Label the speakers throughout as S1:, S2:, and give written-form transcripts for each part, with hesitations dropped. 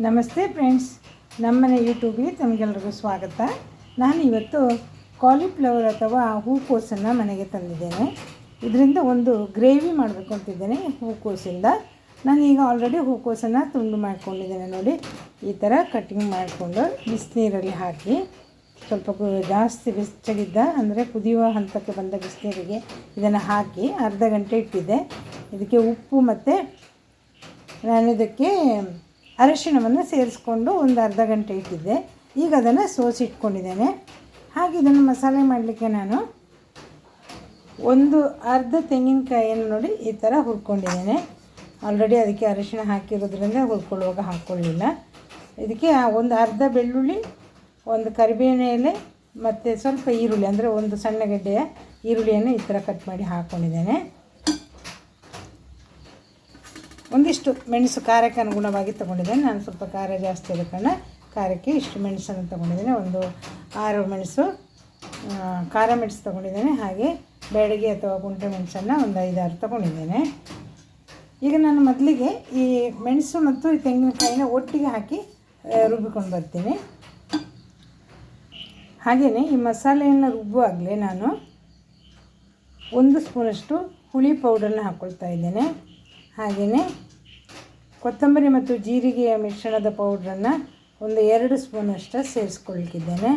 S1: ನಮಸ್ತೆ ಫ್ರೆಂಡ್ಸ್, ನಮ್ಮನೆ ಯೂಟ್ಯೂಬಿಗೆ ತಮಗೆಲ್ಲರಿಗೂ ಸ್ವಾಗತ. ನಾನು ಇವತ್ತು ಕಾಲಿಫ್ಲವರ್ ಅಥವಾ ಹೂಕೋಸನ್ನು ಮನೆಗೆ ತಂದಿದ್ದೇನೆ. ಇದರಿಂದ ಒಂದು ಗ್ರೇವಿ ಮಾಡಬೇಕು ಅಂತಿದ್ದೇನೆ ಹೂಕೋಸಿಂದ. ನಾನೀಗ ಆಲ್ರೆಡಿ ಹೂಕೋಸನ್ನು ತುಂಡು ಮಾಡ್ಕೊಂಡಿದ್ದೇನೆ. ನೋಡಿ, ಈ ಥರ ಕಟ್ಟಿಂಗ್ ಮಾಡಿಕೊಂಡು ಬಿಸಿನೀರಲ್ಲಿ ಹಾಕಿ ಸ್ವಲ್ಪ ಜಾಸ್ತಿ ಬೆಚ್ಚಗಿದ್ದ ಅಂದರೆ ಕುದಿಯುವ ಹಂತಕ್ಕೆ ಬಂದ ಬಿಸಿನೀರಿಗೆ ಇದನ್ನು ಹಾಕಿ ಅರ್ಧ ಗಂಟೆ ಇಟ್ಟಿದ್ದೆ. ಇದಕ್ಕೆ ಉಪ್ಪು ಮತ್ತು ನಾನು ಇದಕ್ಕೆ ಅರಿಶಿಣವನ್ನು ಸೇರಿಸ್ಕೊಂಡು ಒಂದು ಅರ್ಧ ಗಂಟೆ ಇಟ್ಟಿದ್ದೆ. ಈಗ ಅದನ್ನು ಸೋಸಿಟ್ಕೊಂಡಿದ್ದೇನೆ. ಹಾಗೆ ಇದನ್ನು ಮಸಾಲೆ ಮಾಡಲಿಕ್ಕೆ ನಾನು ಒಂದು ಅರ್ಧ ತೆಂಗಿನಕಾಯಿಯನ್ನು ನೋಡಿ ಈ ಥರ ಹುರ್ಕೊಂಡಿದ್ದೇನೆ. ಆಲ್ರೆಡಿ ಅದಕ್ಕೆ ಅರಿಶಿಣ ಹಾಕಿರೋದ್ರಿಂದ ಹುರ್ಕೊಳ್ಳುವಾಗ ಹಾಕ್ಕೊಳ್ಳಿಲ್ಲ. ಇದಕ್ಕೆ ಒಂದು ಅರ್ಧ ಬೆಳ್ಳುಳ್ಳಿ, ಒಂದು ಕರಿಬೇವಿನ ಎಲೆ ಮತ್ತು ಸ್ವಲ್ಪ ಈರುಳ್ಳಿ ಅಂದರೆ ಒಂದು ಸಣ್ಣ ಗೆಡ್ಡೆಯ ಈರುಳ್ಳಿಯನ್ನು ಈ ಥರ ಕಟ್ ಮಾಡಿ ಹಾಕ್ಕೊಂಡಿದ್ದೇನೆ. ಒಂದಿಷ್ಟು ಮೆಣಸು ಖಾರಕ್ಕೆ ಅನುಗುಣವಾಗಿ ತೊಗೊಂಡಿದ್ದೇನೆ. ನಾನು ಸ್ವಲ್ಪ ಖಾರ ಜಾಸ್ತಿ ಇರೋ ಕಾರಣ ಖಾರಕ್ಕೆ ಇಷ್ಟು ಮೆಣಸನ್ನು ತೊಗೊಂಡಿದ್ದೇನೆ. ಒಂದು 6 ಮೆಣಸು ಖಾರ ಮೆಣಸು ತೊಗೊಂಡಿದ್ದೇನೆ. ಹಾಗೆ ಬೆಳಗ್ಗೆ ಅಥವಾ ಗುಂಟೆ ಮೆಣಸನ್ನು ಒಂದು 5-6 ತೊಗೊಂಡಿದ್ದೇನೆ. ಈಗ ನಾನು ಮೊದಲಿಗೆ ಈ ಮೆಣಸು ಮತ್ತು ಈ ತೆಂಗಿನಕಾಯಿನ ಒಟ್ಟಿಗೆ ಹಾಕಿ ರುಬ್ಬಿಕೊಂಡು ಬರ್ತೀನಿ. ಹಾಗೆಯೇ ಈ ಮಸಾಲೆಯನ್ನು ರುಬ್ಬುವಾಗಲೇ ನಾನು 1 ಸ್ಪೂನಷ್ಟು ಹುಳಿ ಪೌಡರನ್ನ ಹಾಕ್ಕೊಳ್ತಾ ಇದ್ದೇನೆ. ಹಾಗೆಯೇ ಕೊತ್ತಂಬರಿ ಮತ್ತು ಜೀರಿಗೆಯ ಮಿಶ್ರಣದ ಪೌಡ್ರನ್ನು ಒಂದು 2 ಸ್ಪೂನಷ್ಟು ಸೇರಿಸ್ಕೊಳ್ತಿದ್ದೇನೆ.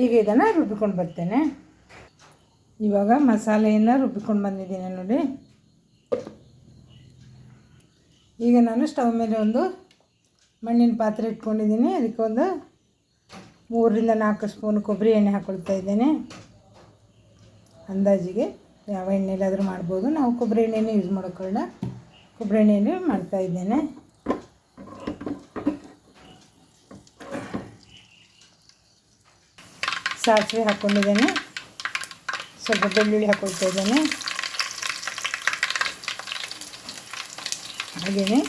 S1: ಈಗ ಇದನ್ನು ರುಬ್ಬಿಕೊಂಡು ಬರ್ತೇನೆ. ಇವಾಗ ಮಸಾಲೆಯನ್ನು ರುಬ್ಬಿಕೊಂಡು ಬಂದಿದ್ದೇನೆ ನೋಡಿ. ಈಗ ನಾನು ಸ್ಟವ್ ಮೇಲೆ ಒಂದು ಮಣ್ಣಿನ ಪಾತ್ರೆ ಇಟ್ಕೊಂಡಿದ್ದೀನಿ. ಅದಕ್ಕೆ ಒಂದು 3-4 ಸ್ಪೂನ್ ಕೊಬ್ಬರಿ ಎಣ್ಣೆ ಹಾಕ್ಕೊಳ್ತಾ ಇದ್ದೇನೆ. ಅಂದಾಜಿಗೆ ಯಾವ ಎಣ್ಣೆಲಾದರೂ ಮಾಡ್ಬೋದು. ನಾವು ಕೊಬ್ಬರಿ ಎಣ್ಣೆನೇ ಯೂಸ್ ಮಾಡೋಕ್ಕಲ್ಲ, ಕೊಬ್ಬರಿ ಎಣ್ಣೆಯಲ್ಲಿ ಮಾಡ್ತಾಯಿದ್ದೇನೆ. ಸಾಸಿವೆ ಹಾಕ್ಕೊಂಡಿದ್ದೇನೆ. ಸ್ವಲ್ಪ ಬೆಳ್ಳುಳ್ಳಿ ಹಾಕ್ಕೊಳ್ತಾ ಇದ್ದೇನೆ. ಹಾಗೆಯೇ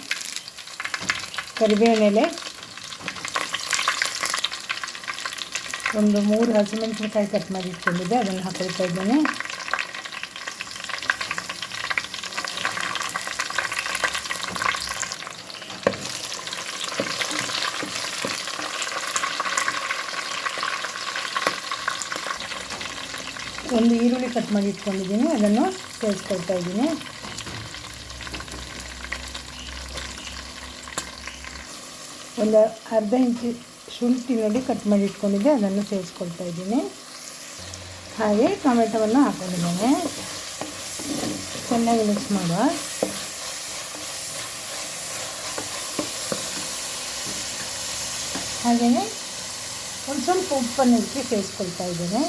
S1: ಕರಿಬೇವಿನ ಎಲೆ, ಒಂದು 3 ಹಸಿಮೆಣಸಿನಕಾಯಿ ಕಟ್ ಮಾಡಿ ಇಟ್ಕೊಂಡಿದ್ದೆ, ಅದನ್ನು ಹಾಕ್ಕೊಳ್ತಾ ಇದ್ದೇನೆ. ಒಂದು ಈರುಳ್ಳಿ ಕಟ್ ಮಾಡಿ ಇಟ್ಕೊಂಡಿದ್ದೀನಿ, ಅದನ್ನು ಸೇರಿಸ್ಕೊಳ್ತಾ ಇದ್ದೀನಿ. ಒಂದು ಅರ್ಧ ಇಂಚು ಶುಂಠಿ ನೋಡಿ ಕಟ್ ಮಾಡಿ ಇಟ್ಕೊಂಡಿದ್ದೆ, ಅದನ್ನು ಸೇರಿಸ್ಕೊಳ್ತಾ ಇದ್ದೀನಿ. ಹಾಗೆ ಟೊಮೆಟೊವನ್ನು ಹಾಕ್ಕೊಂಡಿದ್ದೇನೆ. ಚೆನ್ನಾಗಿ ಮಿಕ್ಸ್ ಮಾಡುವ. ಹಾಗೆಯೇ ಒಂದು ಸ್ವಲ್ಪ ಉಪ್ಪನ್ನು ಇದಕ್ಕೆ ಸೇರಿಸ್ಕೊಳ್ತಾ ಇದ್ದೇನೆ.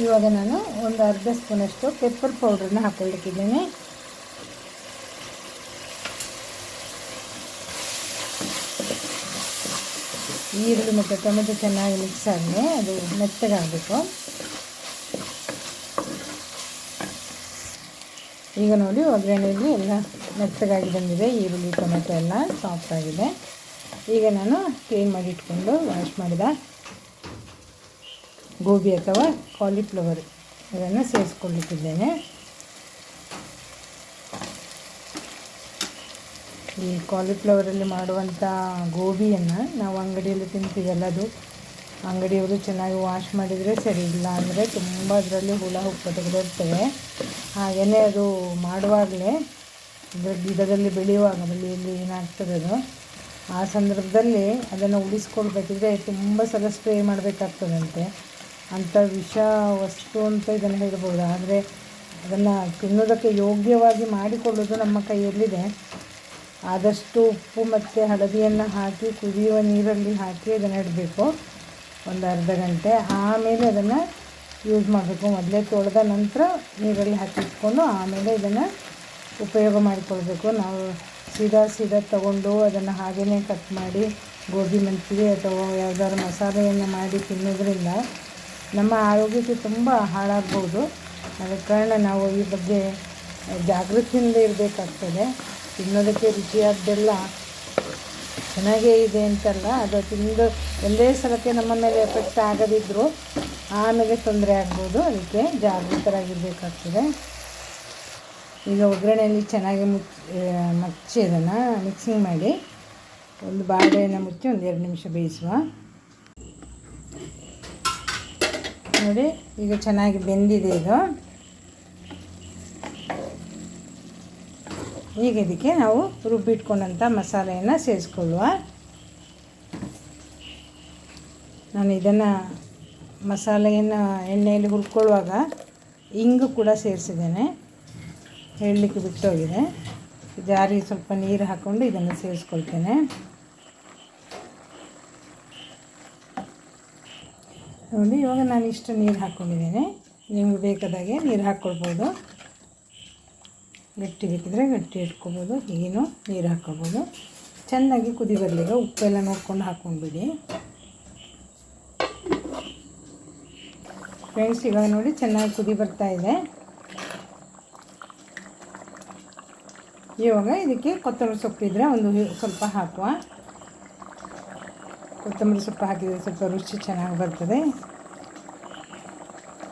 S1: ಇವಾಗ ನಾನು ಒಂದು ಅರ್ಧ ಸ್ಪೂನಷ್ಟು ಪೆಪ್ಪರ್ ಪೌಡ್ರನ್ನ ಹಾಕ್ಕೊಳ್ಳಿಕ್ಕಿದ್ದೇನೆ. ಈರುಳ್ಳಿ ಮತ್ತು ಟೊಮೆಟೊ ಚೆನ್ನಾಗಿ ಮಿಕ್ಸ್ ಆಗಿದೆ, ಅದು ಮೆತ್ತಗಾಗಬೇಕು. ಈಗ ನೋಡಿ ಒಗ್ಗರಣೆಯಲ್ಲಿ ಎಲ್ಲ ಮೆತ್ತಗಾಗಿ ಬಂದಿದೆ. ಈರುಳ್ಳಿ ಟೊಮೆಟೊ ಎಲ್ಲ ಸಾಫ್ಟ್ ಆಗಿದೆ. ಈಗ ನಾನು ಕ್ಲೀನ್ ಮಾಡಿ ಇಟ್ಕೊಂಡು ವಾಶ್ ಮಾಡಿದ ಗೋಬಿ ಅಥವಾ ಕಾಲಿಫ್ಲವರ್ ಇದನ್ನು ಸೇರಿಸ್ಕೊಳ್ಳಿಕ್ಕಿದ್ದೇನೆ. ಈ ಕಾಲಿಫ್ಲವರಲ್ಲಿ ಮಾಡುವಂಥ ಗೋಬಿಯನ್ನು ನಾವು ಅಂಗಡಿಯಲ್ಲಿ ತಿಂತೀವಲ್ಲ, ಅದು ಅಂಗಡಿಯವರು ಚೆನ್ನಾಗಿ ವಾಶ್ ಮಾಡಿದರೆ ಸರಿ, ಇಲ್ಲ ಅಂದರೆ ತುಂಬ ಅದರಲ್ಲಿ ಹುಳ ಹುಪ್ಪಟೆಗಳಿರ್ತವೆ. ಹಾಗೆಯೇ ಅದು ಮಾಡುವಾಗಲೇ ಗಿಡದಲ್ಲಿ ಬೆಳೆಯುವಾಗ ಬಳ್ಳಿಯಲ್ಲಿ ಏನಾಗ್ತದೆ ಅದು, ಆ ಸಂದರ್ಭದಲ್ಲಿ ಅದನ್ನು ಉಳಿಸ್ಕೊಳ್ಬೇಕಿದ್ರೆ ತುಂಬ ಸಲ ಸ್ಪ್ರೇ ಮಾಡಬೇಕಾಗ್ತದಂತೆ. ಅಂಥ ವಿಷ ವಸ್ತು ಅಂತ ಇದನ್ನು ಹೇಳ್ಬೋದು. ಆದರೆ ಅದನ್ನು ತಿನ್ನೋದಕ್ಕೆ ಯೋಗ್ಯವಾಗಿ ಮಾಡಿಕೊಳ್ಳೋದು ನಮ್ಮ ಕೈಯಲ್ಲಿದೆ. ಆದಷ್ಟು ಉಪ್ಪು ಮತ್ತು ಹಳದಿಯನ್ನು ಹಾಕಿ ಕುದಿಯುವ ನೀರಲ್ಲಿ ಹಾಕಿ ಅದನ್ನು ಇಡಬೇಕು ಒಂದು ಅರ್ಧ ಗಂಟೆ. ಆಮೇಲೆ ಅದನ್ನು ಯೂಸ್ ಮಾಡಬೇಕು. ಮೊದಲೇ ತೊಳೆದ ನಂತರ ನೀರಲ್ಲಿ ಹಾಕಿಟ್ಕೊಂಡು ಆಮೇಲೆ ಇದನ್ನು ಉಪಯೋಗ ಮಾಡಿಕೊಳ್ಬೇಕು. ನಾವು ಸೀದಾ ತಗೊಂಡು ಅದನ್ನು ಹಾಗೆಯೇ ಕಟ್ ಮಾಡಿ ಗೋಬಿ ಮಂಚೂರಿ ಅಥವಾ ಯಾವುದಾದ್ರು ಮಸಾಲೆಯನ್ನು ಮಾಡಿ ತಿನ್ನೋದ್ರಿಂದ ನಮ್ಮ ಆರೋಗ್ಯಕ್ಕೆ ತುಂಬ ಹಾಳಾಗ್ಬೋದು. ಆದ ಕಾರಣ ನಾವು ಈ ಬಗ್ಗೆ ಜಾಗೃತಿಯಿಂದ ಇರಬೇಕಾಗ್ತದೆ. ತಿನ್ನೋದಕ್ಕೆ ರುಚಿಯಾದ್ದೆಲ್ಲ ಚೆನ್ನಾಗೇ ಇದೆ ಅಂತಲ್ಲ, ಅದು ತಿಂದು ಒಂದೇ ಸಲಕ್ಕೆ ನಮ್ಮ ಮೇಲೆ ಎಫೆಕ್ಟ್ ಆಗದಿದ್ದರೂ ಆಮೇಲೆ ತೊಂದರೆ ಆಗ್ಬೋದು. ಅದಕ್ಕೆ ಜಾಗೃತರಾಗಿರಬೇಕಾಗ್ತದೆ. ಈಗ ಒಗ್ಗರಣೆಯಲ್ಲಿ ಚೆನ್ನಾಗಿ ಮಚ್ಚಿ ಅದನ್ನು ಮಿಕ್ಸಿಂಗ್ ಮಾಡಿ ಒಂದು ಬಾಳೆಯನ್ನು ಮುಚ್ಚಿ ಒಂದು 2 ನಿಮಿಷ ಬೇಯಿಸುವ. ನೋಡಿ ಈಗ ಚೆನ್ನಾಗಿ ಬೆಂದಿದೆ ಇದು. ಈಗ ಇದಕ್ಕೆ ನಾವು ರುಬ್ಬಿಟ್ಕೊಂಡಂಥ ಮಸಾಲೆಯನ್ನು ಸೇರಿಸ್ಕೊಳ್ಳುವ. ನಾನು ಇದನ್ನು ಮಸಾಲೆಯನ್ನು ಎಣ್ಣೆಯಲ್ಲಿ ಹುರ್ಕೊಳ್ಳುವಾಗ ಇಂಗು ಕೂಡ ಸೇರಿಸಿದ್ದೇನೆ, ಹೇಳಲಿಕ್ಕೆ ಬಿಟ್ಟೋಗಿದೆ. ಜಾರಿಗೆ ಸ್ವಲ್ಪ ನೀರು ಹಾಕ್ಕೊಂಡು ಇದನ್ನು ಸೇರಿಸ್ಕೊಳ್ತೇನೆ. ನೋಡಿ ಇವಾಗ ನಾನು ಇಷ್ಟು ನೀರು ಹಾಕ್ಕೊಂಡಿದ್ದೇನೆ. ನಿಮ್ಗೆ ಬೇಕಾದಾಗೆ ನೀರು ಹಾಕ್ಕೊಳ್ಬೋದು, ಗಟ್ಟಿ ಬೇಕಿದ್ರೆ ಗಟ್ಟಿ ಇಟ್ಕೊಬೋದು, ಹೀಗೇನು ನೀರು ಹಾಕ್ಕೊಳ್ಬೋದು. ಚೆನ್ನಾಗಿ ಕುದಿ ಬರಲಿಕ್ಕೆ ಉಪ್ಪೆಲ್ಲ ನೋಡ್ಕೊಂಡು ಹಾಕ್ಕೊಂಡ್ಬಿಡಿ ಫ್ರೆಂಡ್ಸ್. ಇವಾಗ ನೋಡಿ ಚೆನ್ನಾಗಿ ಕುದಿ ಬರ್ತಾ ಇದೆ. ಇವಾಗ ಇದಕ್ಕೆ ಕೊತ್ತಂಬರಿ ಸೊಪ್ಪಿದ್ರೆ ಒಂದು ಸ್ವಲ್ಪ ಹಾಕುವ. ಕೊತ್ತಂಬರಿ ಸೊಪ್ಪು ಹಾಕಿದರೆ ಸ್ವಲ್ಪ ರುಚಿ ಚೆನ್ನಾಗಿ ಬರ್ತದೆ.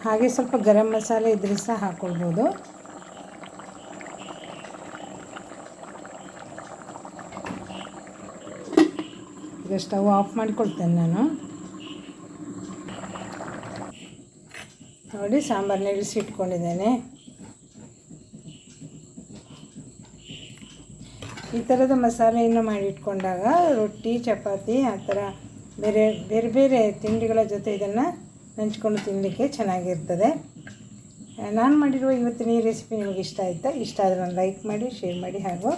S1: ಹಾಗೆ ಸ್ವಲ್ಪ ಗರಂ ಮಸಾಲೆ ಇದ್ರೆ ಸಹ ಹಾಕ್ಕೊಳ್ಬೋದು. ಈಗ ಸ್ಟವ್ ಆಫ್ ಮಾಡಿಕೊಳ್ತೇನೆ ನಾನು. ನೋಡಿ ಸಾಂಬಾರನ್ನ ಇಳಿಸಿ ಇಟ್ಕೊಂಡಿದ್ದೇನೆ. ಈ ಥರದ ಮಸಾಲೆಯನ್ನು ಮಾಡಿ ಇಟ್ಕೊಂಡಾಗ ರೊಟ್ಟಿ, ಚಪಾತಿ ಆ ಥರ ಬೇರೆ ಬೇರೆ ತಿಂಡಿಗಳ ಜೊತೆ ಇದನ್ನು ನೆಂಚ್ಕೊಂಡು ತಿನ್ನಲಿಕ್ಕೆ ಚೆನ್ನಾಗಿರ್ತದೆ. ನಾನು ಮಾಡಿರುವ ಇವತ್ತಿನ ಈ ರೆಸಿಪಿ ನಿಮಗೆ ಇಷ್ಟ ಆಯಿತಾ? ಇಷ್ಟ ಆದರೆ ನಾನು ಲೈಕ್ ಮಾಡಿ, ಶೇರ್ ಮಾಡಿ, ಹಾಗೂ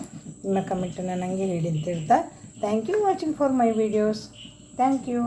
S1: ನಿಮ್ಮ ಕಮೆಂಟನ್ನು ನನಗೆ ಹೇಳಿ ಅಂತ ಹೇಳ್ತಾ, thank you watching for my videos. Thank you.